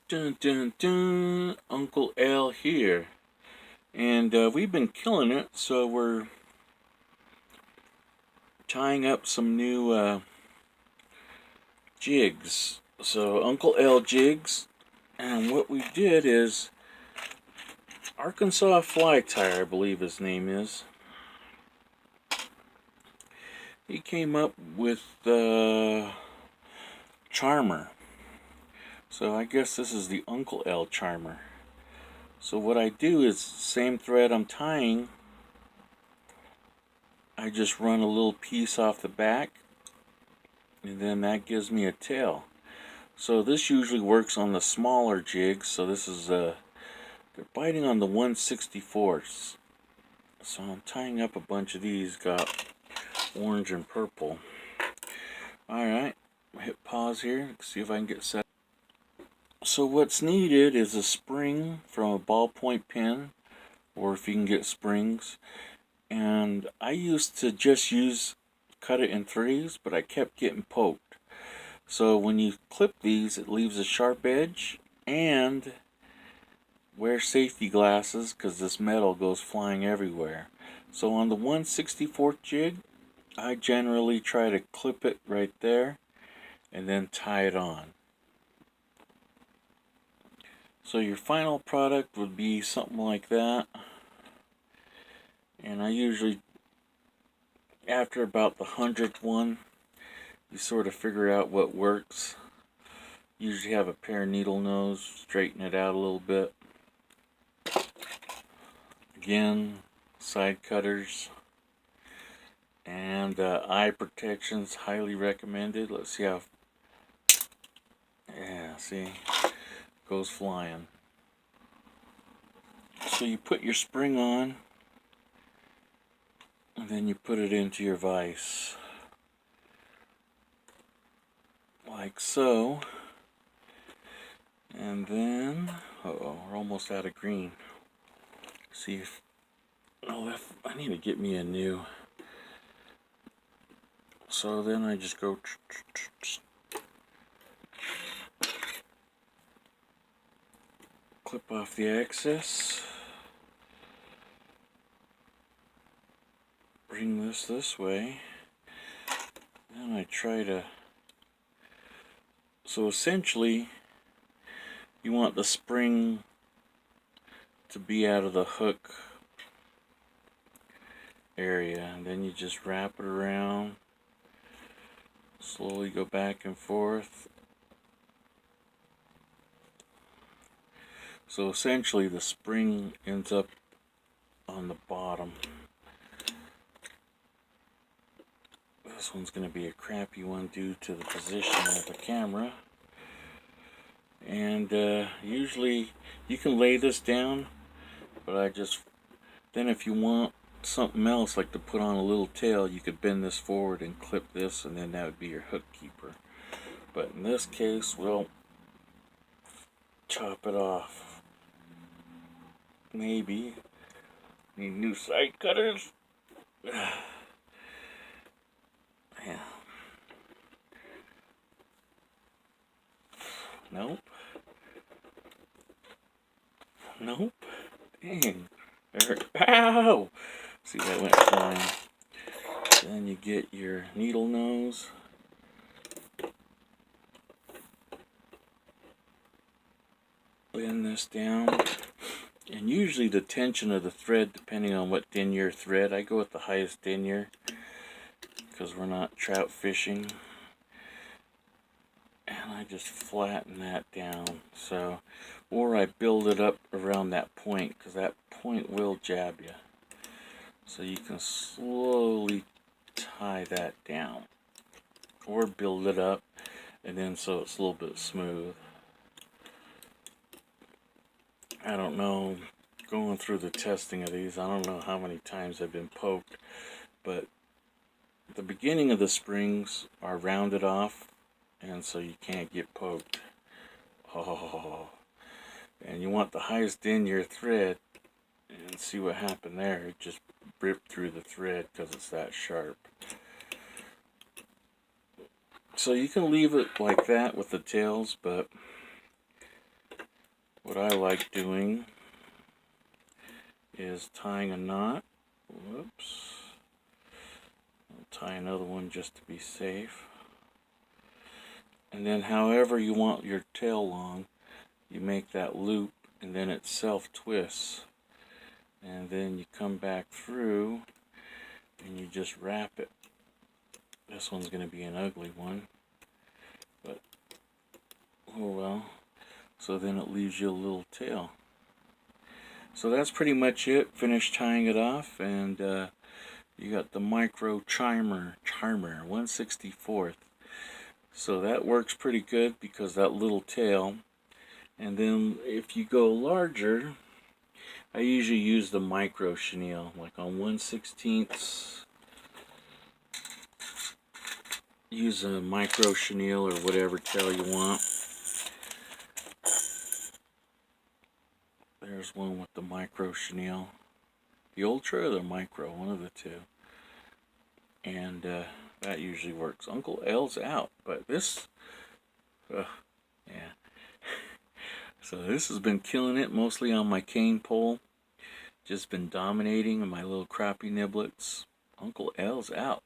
Dun dun dun, Uncle Al here. And we've been killing it, so we're tying up some new jigs. So, Uncle Al jigs. And what we did is Arkansas Fly Tire, I believe his name is. He came up with the Charmer. So, I guess this is the Uncle Al Charmer. So, what I do is, same thread I'm tying, I just run a little piece off the back, and then that gives me a tail. So this usually works on the smaller jigs. So this is they're biting on the 1/64. So I'm tying up a bunch of these, got orange and purple. Alright, hit pause here, see if I can get set. So what's needed is a spring from a ballpoint pen, or if you can get springs. And I used to just cut it in threes, but I kept getting poked. So when you clip these, it leaves a sharp edge, and wear safety glasses because this metal goes flying everywhere. So on the 1/64 jig, I generally try to clip it right there and then tie it on. So your final product would be something like that. And I usually, after about the 100th one, you sort of figure out what works. Usually have a pair of needle nose, straighten it out a little bit. Again, side cutters and eye protections, highly recommended. Let's see how, yeah, see, goes flying. So you put your spring on, and then you put it into your vise, like so. And then, uh-oh, we're almost out of green. See if, oh, I need to get me a new. So then I just go clip off the excess, bring this way, then I try to, so essentially you want the spring to be out of the hook area, and then you just wrap it around, slowly go back and forth. So essentially the spring ends up on the bottom. This one's going to be a crappy one due to the position of the camera. And usually you can lay this down, but then if you want something else like to put on a little tail, you could bend this forward and clip this, and then that would be your hook keeper. But in this case, we'll chop it off. Maybe need new side cutters. Yeah. Nope. Nope. Dang. Ow! See, that went flying. Then you get your needle nose. Bend this down. And usually the tension of the thread, depending on what denier thread, I go with the highest denier because we're not trout fishing. And I just flatten that down. So, or I build it up around that point, because that point will jab you. So you can slowly tie that down, or build it up, and then so it's a little bit smooth. I don't know, going through the testing of these, I don't know how many times I've been poked, but the beginning of the springs are rounded off, and so you can't get poked. Oh, and you want the highest denier thread, and see what happened there. It just ripped through the thread because it's that sharp. So you can leave it like that with the tails, but what I like doing is tying a knot. Whoops. I'll tie another one just to be safe. And then however you want your tail long, you make that loop and then it self twists. And then you come back through and you just wrap it. This one's going to be an ugly one, but oh well. So then it leaves you a little tail. So that's pretty much it. Finished tying it off, and you got the micro charmer 1/64. So that works pretty good because that little tail. And then if you go larger, I usually use the micro chenille, like on 1/16. Use a micro chenille or whatever tail you want. There's one with the micro chenille. The ultra or the micro, one of the two. And that usually works. Uncle L's out, but this, yeah. So this has been killing it, mostly on my cane pole. Just been dominating on my little crappie niblets. Uncle L's out.